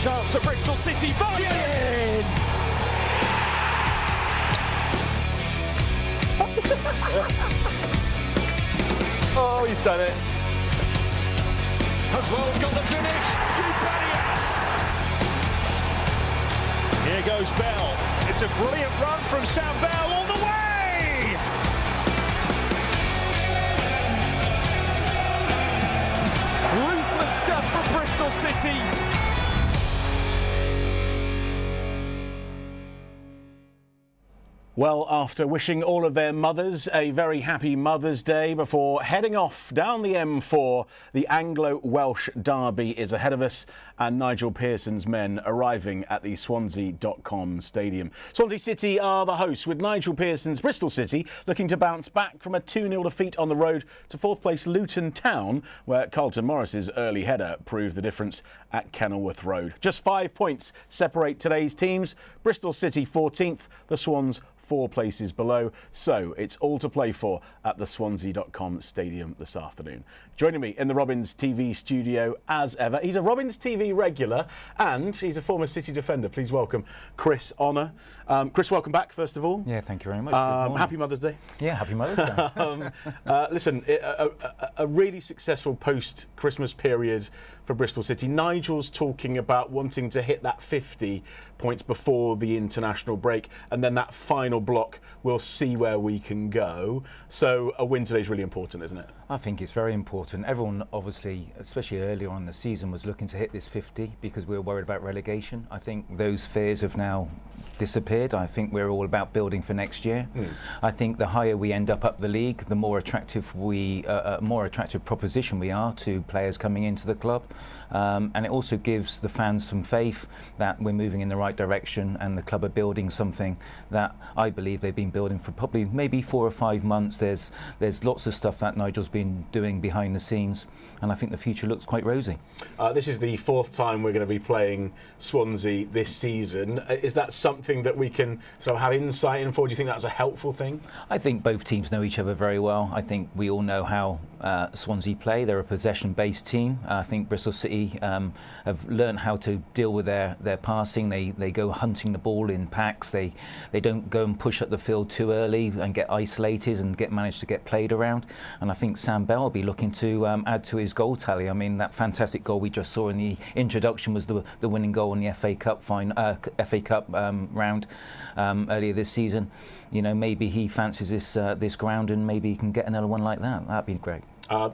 chance for Bristol City. Violin! Oh, he's done it. As well as got the finish. Here goes Bell. It's a brilliant run from Sam Bell all the way! Ruthless stuff for Bristol City. Well, after wishing all of their mothers a very happy Mother's Day before heading off down the M4, the Anglo-Welsh derby is ahead of us and Nigel Pearson's men arriving at the Swansea.com stadium. Swansea City are the hosts, with Nigel Pearson's Bristol City looking to bounce back from a 2-0 defeat on the road to fourth place Luton Town, where Carlton Morris's early header proved the difference at Kenilworth Road. Just 5 points separate today's teams. Bristol City 14th, the Swans 4 places below, so it's all to play for at the Swansea.com stadium this afternoon. Joining me in the Robins TV studio as ever, he's a Robins TV regular and he's a former City defender. Please welcome Chris Honour. Chris, welcome back first of all. Yeah, thank you very much. Good morning. Happy Mother's Day. Yeah, happy Mother's Day. Listen, a really successful post-Christmas period for Bristol City. Nigel's talking about wanting to hit that 50 points before the international break, and then that final block, we'll see where we can go. So a win today is really important, isn't it? I think it's very important. Everyone, obviously, especially earlier on in the season, was looking to hit this 50 because we were worried about relegation. I think those fears have now disappeared. I think we're all about building for next year. I think the higher we end up the league, the more attractive proposition we are to players coming into the club, and it also gives the fans some faith that we're moving in the right direction and the club are building something that I believe they've been building for probably maybe 4 or 5 months. There's lots of stuff that Nigel's been doing behind the scenes, and I think the future looks quite rosy. This is the 4th time we're going to be playing Swansea this season. Is that something that we can sort of have insight in for? Do you think that's a helpful thing? I think both teams know each other very well. I think we all know how Swansea play. They're a possession-based team. I think Bristol City have learned how to deal with their passing. They go hunting the ball in packs. They don't go and push up the field too early and get isolated and manage to get played around. And I think Sam Bell will be looking to add to his goal tally. I mean, that fantastic goal we just saw in the introduction was the winning goal in the FA Cup round earlier this season. You know, maybe he fancies this ground and maybe he can get another one like that. That'd be great.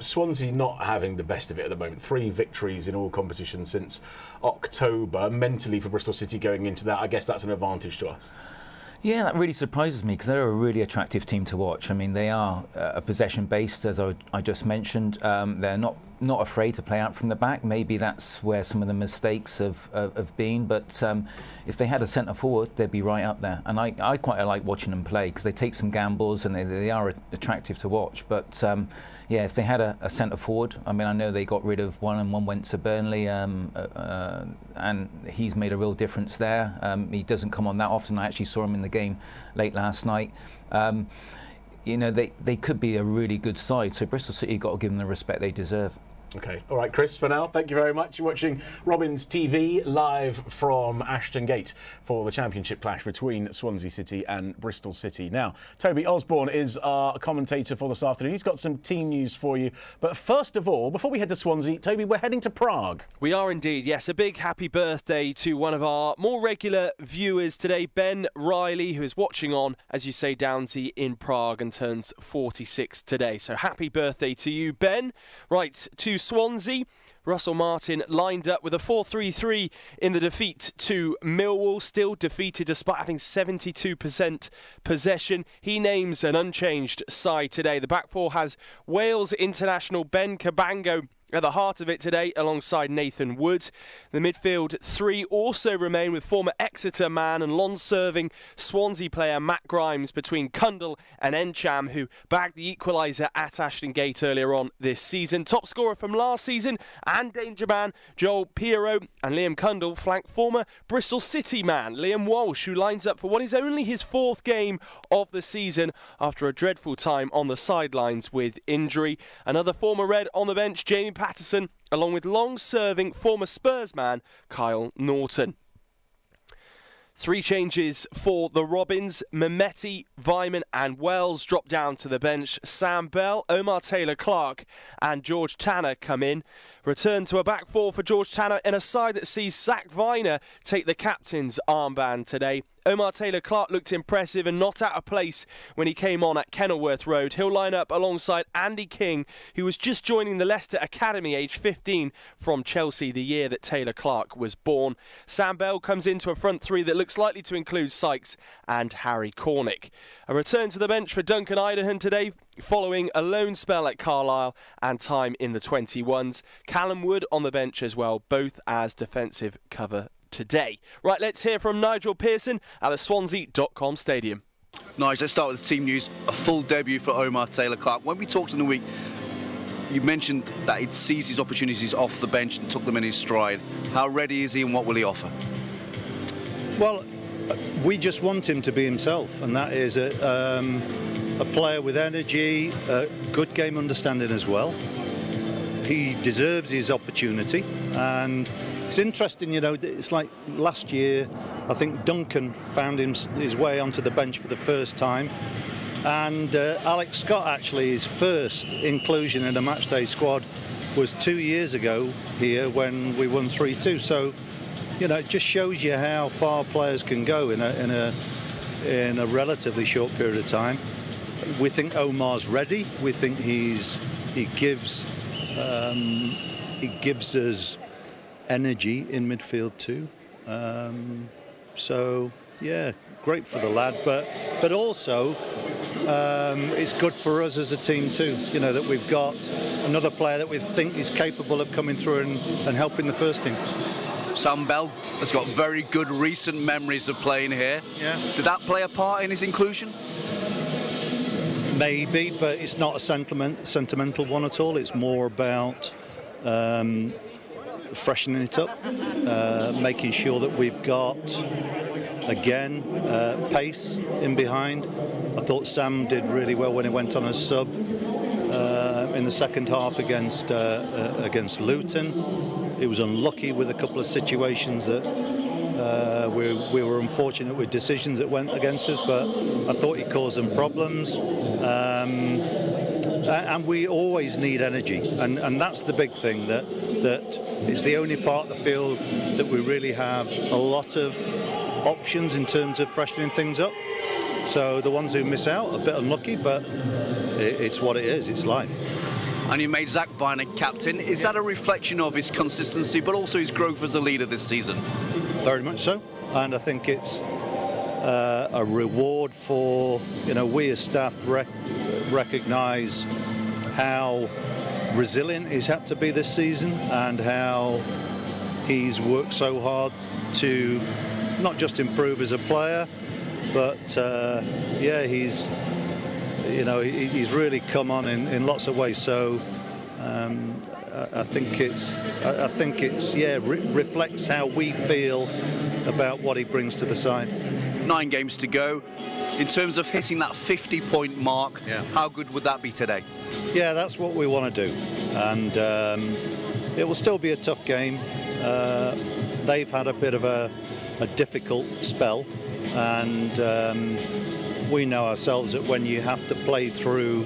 Swansea not having the best of it at the moment. 3 victories in all competitions since October. Mentally for Bristol City going into that, I guess that's an advantage to us. Yeah, that really surprises me because they're a really attractive team to watch. I mean, they are a possession-based, as I just mentioned. They're not afraid to play out from the back. Maybe that's where some of the mistakes have been. But if they had a centre forward, they'd be right up there. And I quite like watching them play because they take some gambles and they are attractive to watch. But yeah, if they had a centre forward, I mean, I know they got rid of one and one went to Burnley, and he's made a real difference there. He doesn't come on that often. I actually saw him in the game late last night. You know, they could be a really good side. So Bristol City got to give them the respect they deserve. Okay. All right, Chris, for now, thank you very much. You're watching Robins TV live from Ashton Gate for the championship clash between Swansea City and Bristol City. Now, Toby Osborne is our commentator for this afternoon. He's got some team news for you. But first of all, before we head to Swansea, Toby, we're heading to Prague. We are indeed, yes. A big happy birthday to one of our more regular viewers today, Ben Riley, who is watching on, as you say, Downsy in Prague and turns 46 today. So happy birthday to you, Ben. Right, to Swansea. Russell Martin lined up with a 4-3-3 in the defeat to Millwall, still defeated despite having 72% possession. He names an unchanged side today. The back four has Wales international Ben Cabango at the heart of it today, alongside Nathan Wood. The midfield three also remain with former Exeter man and long-serving Swansea player Matt Grimes between Cundall and Encham, who bagged the equaliser at Ashton Gate earlier on this season. Top scorer from last season, and danger man Joel Piero, and Liam Cundall flank former Bristol City man Liam Walsh, who lines up for what is only his 4th game of the season after a dreadful time on the sidelines with injury. Another former Red on the bench, Jamie Patterson, along with long-serving former Spurs man Kyle Norton. 3 changes for the Robins. Mehmeti, Vyman and Wells drop down to the bench. Sam Bell, Omar Taylor-Clark and George Tanner come in. Return to a back 4 for George Tanner in a side that sees Zach Viner take the captain's armband today. Omar Taylor-Clark looked impressive and not out of place when he came on at Kenilworth Road. He'll line up alongside Andy King, who was just joining the Leicester Academy, aged 15, from Chelsea the year that Taylor-Clark was born. Sam Bell comes into a front 3 that looks likely to include Sykes and Harry Cornick. A return to the bench for Duncan Idahan today, following a loan spell at Carlisle and time in the 21s. Callum Wood on the bench as well, both as defensive cover today. Right, let's hear from Nigel Pearson at the Swansea.com stadium. Nigel, let's start with the team news. A full debut for Omar Taylor-Clark. When we talked in the week, you mentioned that he'd seized his opportunities off the bench and took them in his stride. How ready is he and what will he offer? Well, we just want him to be himself, and that is a player with energy, good game understanding as well. He deserves his opportunity, and it's interesting, you know, it's like last year, I think Duncan found his way onto the bench for the first time, and Alex Scott, actually, his first inclusion in a matchday squad was 2 years ago here when we won 3-2. So, you know, it just shows you how far players can go in a relatively short period of time. We think Omar's ready. We think he gives us energy in midfield too. So yeah, great for the lad, but also it's good for us as a team too. You know, that we've got another player that we think is capable of coming through and helping the first team. Sam Bell has got very good recent memories of playing here. Yeah. Did that play a part in his inclusion? Maybe, but it's not a sentimental one at all. It's more about freshening it up, making sure that we've got, again, pace in behind. I thought Sam did really well when he went on as sub in the second half against Luton. He was unlucky with a couple of situations that we were unfortunate with decisions that went against us, but I thought he caused them problems. And we always need energy, and that's the big thing, that it's the only part of the field that we really have a lot of options in terms of freshening things up. So the ones who miss out are a bit unlucky, but it's what it is, it's life. And you made Zach Viner captain. Is that a reflection of his consistency, but also his growth as a leader this season? Very much so, and I think it's a reward for, you know, we as staff recognise how resilient he's had to be this season and how he's worked so hard to not just improve as a player, but yeah, he's really come on in lots of ways. So I think it's reflects how we feel about what he brings to the side. 9 games to go. In terms of hitting that 50-point mark, how good would that be today? Yeah, that's what we want to do, and it will still be a tough game. They've had a bit of a difficult spell, and we know ourselves that when you have to play through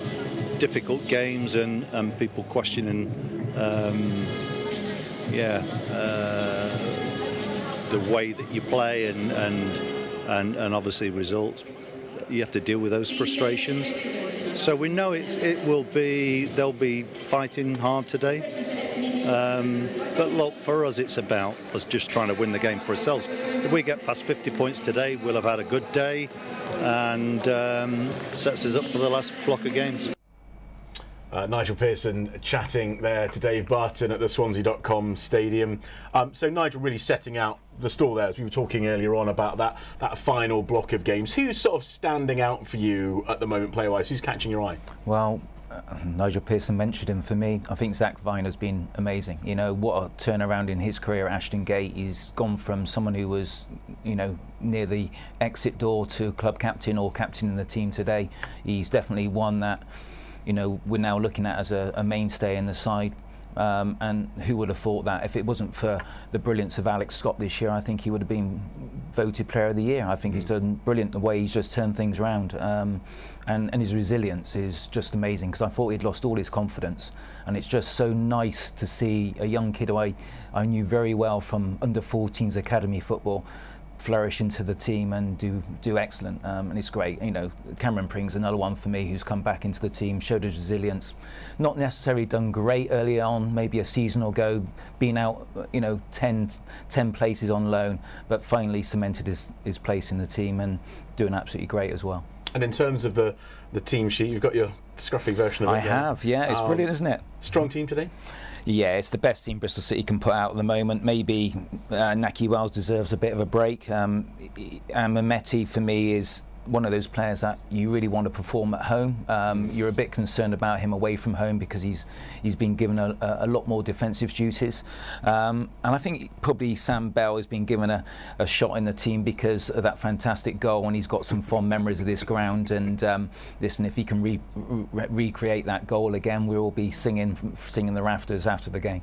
difficult games and people questioning the way that you play and obviously results, you have to deal with those frustrations. So we know they'll be fighting hard today. But look, for us, it's about us just trying to win the game for ourselves. If we get past 50 points today, we'll have had a good day, and sets us up for the last block of games. Nigel Pearson chatting there to Dave Barton at the Swansea.com stadium. So Nigel really setting out the stall there, as we were talking earlier on about that final block of games. Who's sort of standing out for you at the moment, player-wise? Who's catching your eye? Well, Nigel Pearson mentioned him. For me, I think Zach Vine has been amazing. You know, what a turnaround in his career at Ashton Gate. He's gone from someone who was, you know, near the exit door to club captain or captain in the team today. He's definitely one that, you know, we're now looking at as a mainstay in the side. And who would have thought that? If it wasn't for the brilliance of Alex Scott this year, I think he would have been voted Player of the Year. I think he's done brilliant the way he's just turned things around, and his resilience is just amazing, because I thought he'd lost all his confidence, and it's just so nice to see a young kid who I knew very well from under 14s academy football flourish into the team and do excellent, and it's great. You know, Cameron Pring's another one for me who's come back into the team, showed his resilience, not necessarily done great early on, maybe a season ago, been out, you know, 10 places on loan, but finally cemented his place in the team and doing absolutely great as well. And in terms of the team sheet, you've got your scruffy version of it. I have, yeah, it's brilliant, isn't it? Strong team today? Yeah, it's the best team Bristol City can put out at the moment. Maybe Naki Wells deserves a bit of a break. And Mehmeti, for me, is one of those players that you really want to perform at home. You're a bit concerned about him away from home because he's been given a lot more defensive duties. And I think probably Sam Bell has been given a shot in the team because of that fantastic goal, and he's got some fond memories of this ground. And listen, if he can recreate that goal again, we'll all be singing the rafters after the game.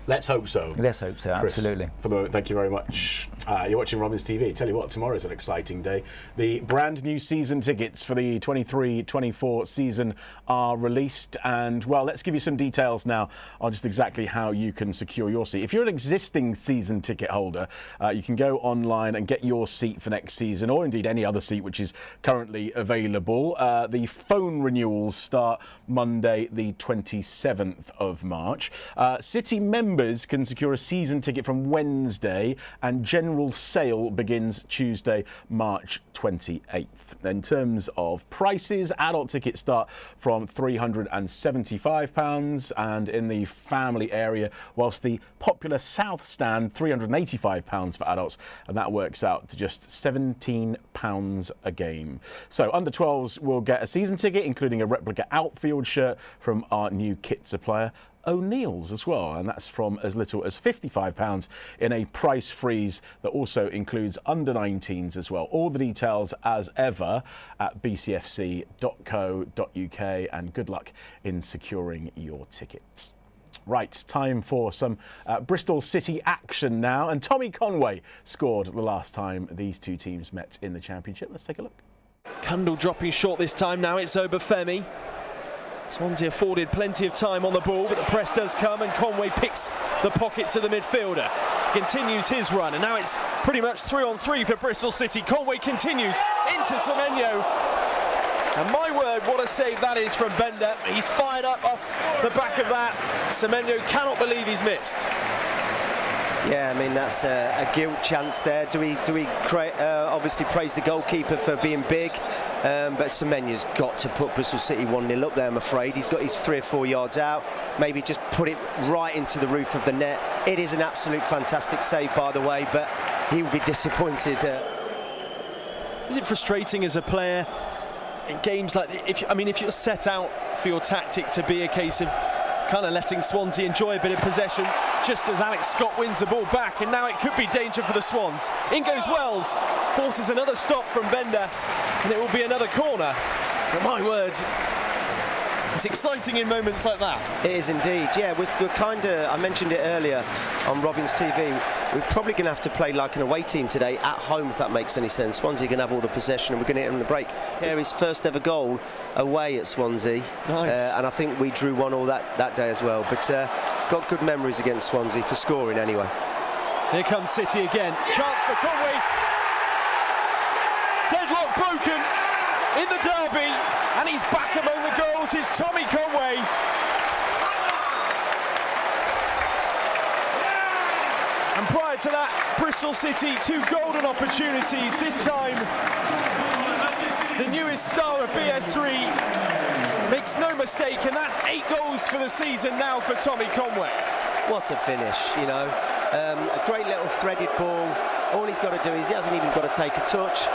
Let's hope so. Let's hope so, Chris, absolutely. for the moment, thank you very much. You're watching Robins TV. Tell you what, tomorrow is an exciting day. The brand new season tickets for the 23-24 season are released, and well, let's give you some details now on just exactly how you can secure your seat. If you're an existing season ticket holder, you can go online and get your seat for next season, or indeed any other seat which is currently available. The phone renewals start Monday the 27th of March. City members can secure a season ticket from Wednesday, and general sale begins Tuesday, March 28th. In terms of prices, adult tickets start from £375, and in the family area, whilst the popular South stand, £385 for adults, and that works out to just £17 a game. So under 12s will get a season ticket, including a replica outfield shirt from our new kit supplier, O'Neill's, as well, and that's from as little as £55 in a price freeze that also includes under 19s as well. All the details as ever at bcfc.co.uk, and good luck in securing your tickets. Right, time for some Bristol City action now, and Tommy Conway scored the last time these two teams met in the Championship. Let's take a look. Cundall dropping short this time. Now it's Obafemi. Swansea afforded plenty of time on the ball, but the press does come, and Conway picks the pockets of the midfielder. Continues his run, and now it's pretty much 3-on-3 for Bristol City. Conway continues into Semenyo. And my word, what a save that is from Bender. He's fired up off the back of that. Semenyo cannot believe he's missed. Yeah, I mean, that's a gilt chance there. Do we obviously praise the goalkeeper for being big? But Semenyo's got to put Bristol City 1-0 up there, I'm afraid. He's got his 3 or 4 yards out. Maybe just put it right into the roof of the net. It is an absolute fantastic save, by the way, but he will be disappointed. Is it frustrating as a player in games like if you're set out for your tactic to be a case of kind of letting Swansea enjoy a bit of possession, just as Alex Scott wins the ball back, and now it could be danger for the Swans. In goes Wells, forces another stop from Bender, and it will be another corner. But my word, it's exciting in moments like that. It is indeed, yeah. We're kind of, I mentioned it earlier on Robins TV, we're probably going to have to play like an away team today at home, if that makes any sense. Swansea are going to have all the possession, and we're going to hit them on the break. Yeah, his first ever goal away at Swansea. Nice. And I think we drew 1-1 that day as well. But got good memories against Swansea for scoring anyway. Here comes City again. Chance for Conway. Deadlock broken in the derby, and he's back among the goals. Is Tommy Conway. And prior to that, Bristol City 2 golden opportunities. This time, the newest star of BS3 makes no mistake, and that's 8 goals for the season now for Tommy Conway. What a finish, you know. A great little threaded ball. All he's got to do is he hasn't even got to take a touch.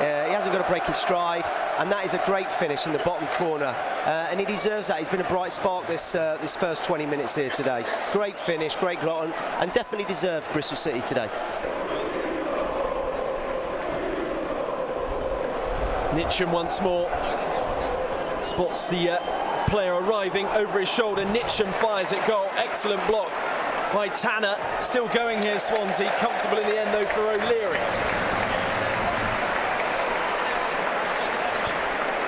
He hasn't got to break his stride, and that is a great finish in the bottom corner. And he deserves that. He's been a bright spark this first 20 minutes here today. Great finish, great glutton, and definitely deserved Bristol City today. Nitcham once more spots the player arriving over his shoulder. Nitcham fires at goal. Excellent block by Tanner. Still going here, Swansea. Comfortable in the end though for O'Leary.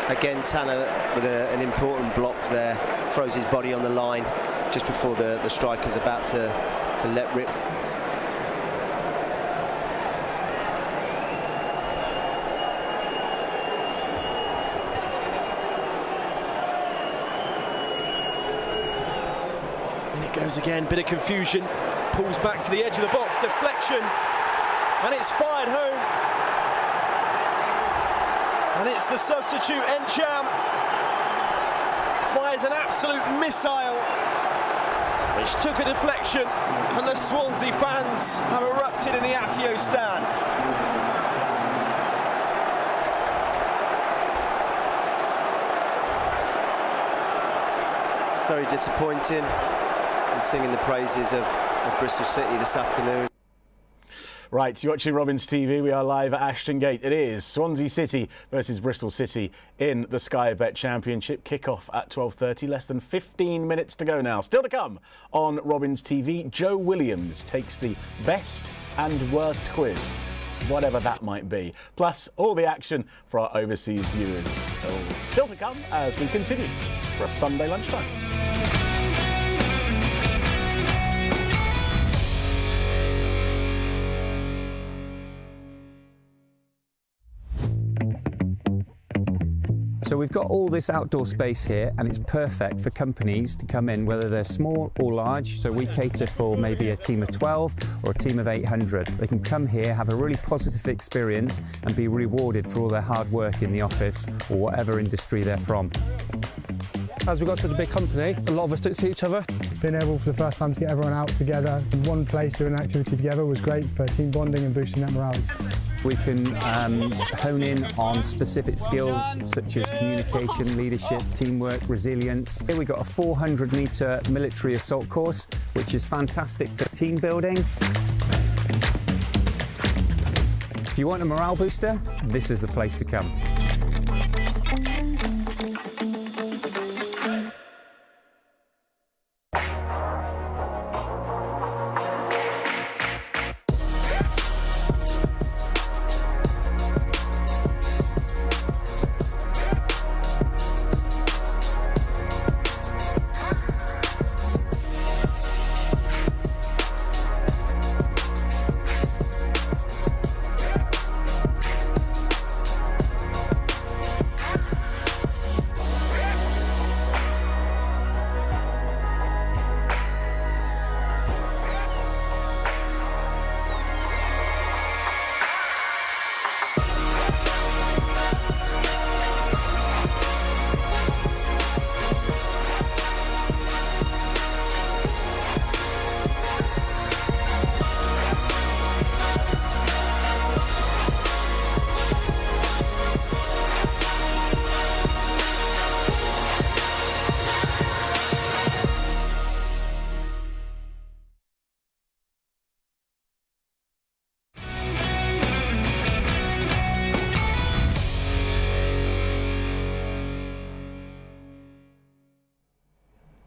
Again, Tanner with an important block there. Throws his body on the line just before the striker's about to let rip. Goes again, bit of confusion, pulls back to the edge of the box, deflection, and it's fired home. And it's the substitute, Encham, fires an absolute missile, which took a deflection, and the Swansea fans have erupted in the Atio stand. Very disappointing. And singing the praises of Bristol City this afternoon. Right, you're watching Robins TV. We are live at Ashton Gate. It is Swansea City versus Bristol City in the Sky Bet Championship. Kick-off at 12:30. Less than 15 minutes to go now. Still to come on Robins TV. Joe Williams takes the best and worst quiz, whatever that might be. Plus, all the action for our overseas viewers. Still to come as we continue for a Sunday lunchtime. So we've got all this outdoor space here, and it's perfect for companies to come in, whether they're small or large. So we cater for maybe a team of 12 or a team of 800. They can come here, have a really positive experience and be rewarded for all their hard work in the office or whatever industry they're from. As we've got such a big company, a lot of us don't see each other. Being able for the first time to get everyone out together in one place doing an activity together was great for team bonding and boosting that morale. We can hone in on specific skills such as communication, leadership, teamwork, resilience. Here we've got a 400-metre military assault course, which is fantastic for team building. If you want a morale booster, this is the place to come.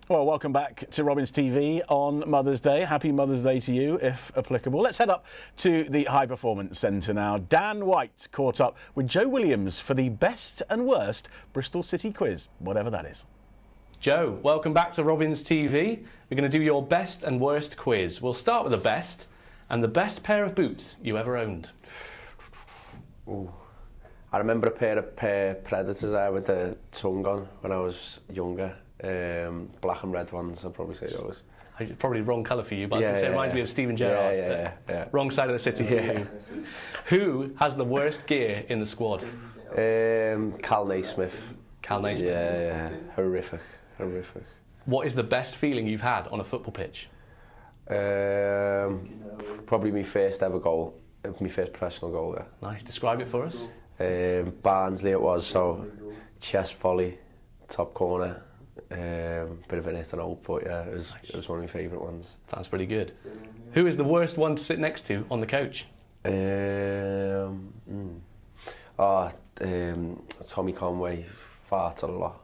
Well, welcome back to Robins TV on Mother's Day. Happy Mother's Day to you, if applicable. Let's head up to the High Performance Centre now. Dan White caught up with Joe Williams for the best and worst Bristol City quiz, whatever that is. Joe, welcome back to Robins TV. We're going to do your best and worst quiz. We'll start with the best, and the best pair of boots you ever owned. Ooh. I remember a pair of Predators there with the tongue on when I was younger. Black and red ones, I'd probably say those. Probably wrong colour for you, but I was going to say it reminds me of Steven Gerrard. Yeah. Wrong side of the city for you. Who has the worst gear in the squad? Cal Naismith. Cal Naismith? Yeah. Horrific. What is the best feeling you've had on a football pitch? Probably my first ever goal, my first professional goal there. Nice. Describe it for us. Barnsley it was, so chest volley, top corner, bit of an hit and out, but yeah, it was one of my favourite ones. Sounds pretty good. Who is the worst one to sit next to on the coach? Tommy Conway farts a lot.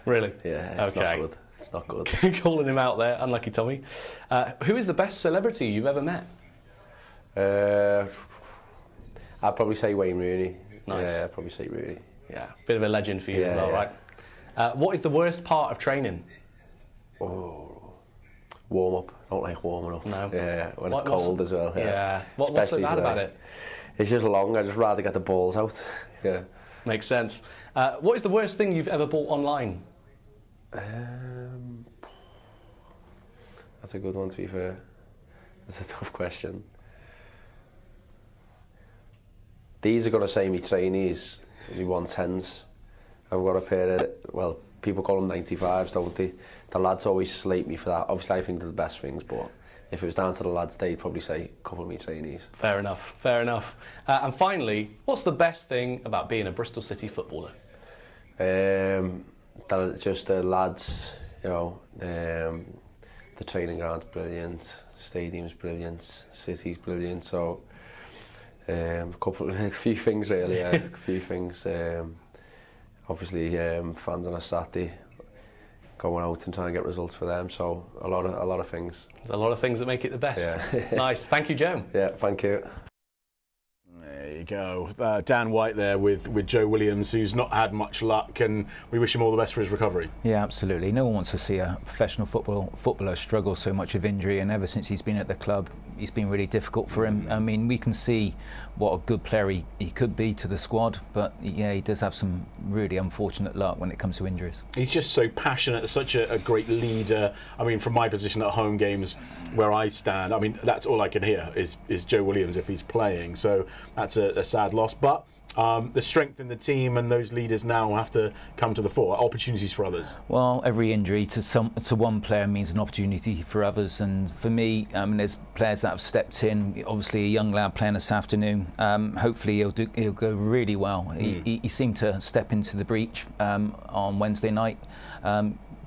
Really? Yeah, it's okay. not good. It's not good. Calling him out there, unlucky Tommy. Who is the best celebrity you've ever met? I'd probably say Wayne Rooney. Nice. Yeah, I'd probably say Rooney. Yeah, bit of a legend for you as well, yeah. right? What is the worst part of training? Oh, warm up. I don't like warming up. No. Yeah, when it's cold as well. Yeah. What's so bad about it? It's just long. I'd just rather get the balls out. Yeah. Makes sense. What is the worst thing you've ever bought online? That's a good one, to be fair. That's a tough question. These are going to say me trainees, me 110s. I've got a pair of, well, people call them 95s, don't they? The lads always slate me for that. Obviously, I think they're the best things, but if it was down to the lads, they'd probably say a couple of me trainees. Fair enough, fair enough. And finally, what's the best thing about being a Bristol City footballer? That just the lads, you know, the training ground's brilliant, stadium's brilliant, city's brilliant, so a few things really, a few things. Obviously, fans on a Saturday, going out and trying to get results for them, so a lot of things. There's a lot of things that make it the best. Yeah. Nice, thank you, Joe. Yeah, thank you. There you go. Dan White there with Joe Williams, who's not had much luck, and we wish him all the best for his recovery. Yeah, absolutely. No one wants to see a professional footballer struggle so much with injury, and ever since he's been at the club, it's been really difficult for him. I mean, we can see what a good player he could be to the squad, but yeah, he does have some really unfortunate luck when it comes to injuries. He's just so passionate, such a great leader. I mean, from my position at home games where I stand, I mean, that's all I can hear is Joe Williams if he's playing. So that's a sad loss. But the strength in the team and those leaders now have to come to the fore. Opportunities for others. Well, every injury to one player means an opportunity for others, and for me, there's players that have stepped in. Obviously, a young lad playing this afternoon. Hopefully, he'll go really well. He seemed to step into the breach on Wednesday night.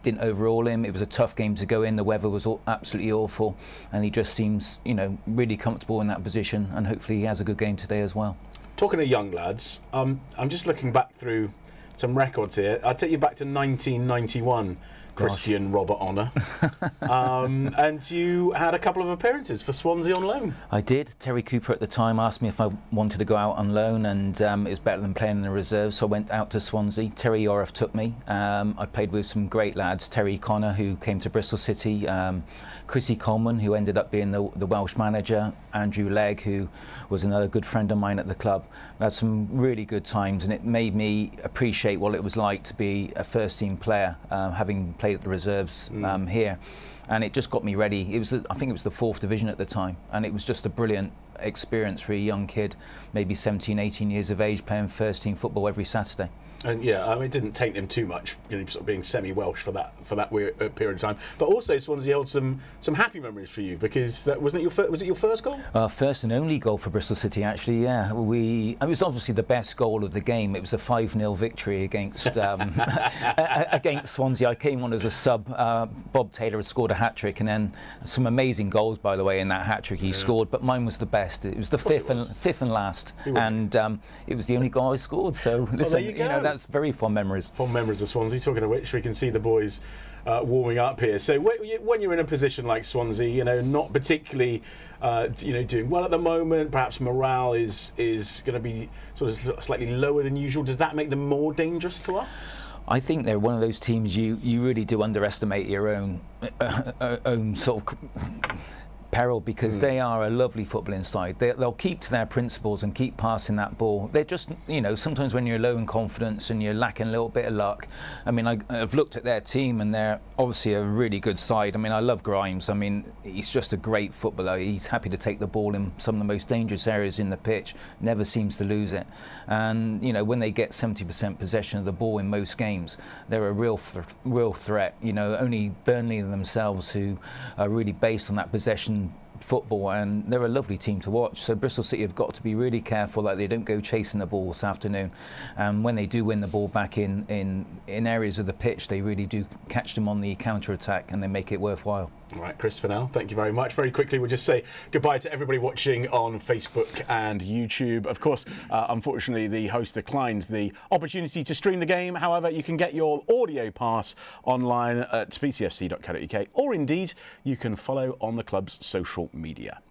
Didn't overhaul him. It was a tough game to go in. The weather was absolutely awful, and he just seems, really comfortable in that position. And hopefully, he has a good game today as well. Talking of young lads, I'm just looking back through some records here. I'll take you back to 1991, Christian Robert Honour. And you had a couple of appearances for Swansea on loan. I did. Terry Cooper at the time asked me if I wanted to go out on loan, and it was better than playing in the reserves, so I went out to Swansea. Terry Orriff took me. I played with some great lads. Terry Connor, who came to Bristol City, Chrissy Coleman, who ended up being the Welsh manager, Andrew Legg, who was another good friend of mine at the club. We had some really good times, and it made me appreciate what it was like to be a first-team player, having played at the reserves here. And it just got me ready. I think it was the 4th division at the time, and it was just a brilliant experience for a young kid, maybe 17, 18 years of age, playing first-team football every Saturday. And yeah, I mean, it didn't take them too much, sort of being semi-Welsh for that weird period of time. But also, Swansea held some happy memories for you, because was it your first goal? First and only goal for Bristol City, actually. Yeah, it was obviously the best goal of the game. It was a 5-0 victory against against Swansea. I came on as a sub. Bob Taylor had scored a hat-trick, and then some amazing goals, by the way, in that hat-trick he scored. But mine was the best. It was the fifth and last, and it was the only goal I scored. So listen, that's very fond memories. Fond memories of Swansea. Talking of which, we can see the boys warming up here. So when you're in a position like Swansea, not particularly, doing well at the moment, perhaps morale is going to be sort of slightly lower than usual. Does that make them more dangerous to us? I think they're one of those teams you really do underestimate your own sort of peril, because they are a lovely footballing side. They'll keep to their principles and keep passing that ball. They're just, sometimes when you're low in confidence and you're lacking a little bit of luck. I mean, I've looked at their team, and they're obviously a really good side. I mean, I love Grimes. I mean, he's just a great footballer. He's happy to take the ball in some of the most dangerous areas in the pitch, never seems to lose it. And, when they get 70% possession of the ball in most games, they're a real threat. Only Burnley themselves, who are really based on that possession football, and they're a lovely team to watch. So Bristol City have got to be really careful that they don't go chasing the ball this afternoon. And when they do win the ball back in areas of the pitch, they really do catch them on the counter-attack and they make it worthwhile. All right, Chris, for now, thank you very much. Very quickly, we'll just say goodbye to everybody watching on Facebook and YouTube. Of course, unfortunately, the host declined the opportunity to stream the game. However, you can get your audio pass online at btfc.co.uk, or indeed, you can follow on the club's social media.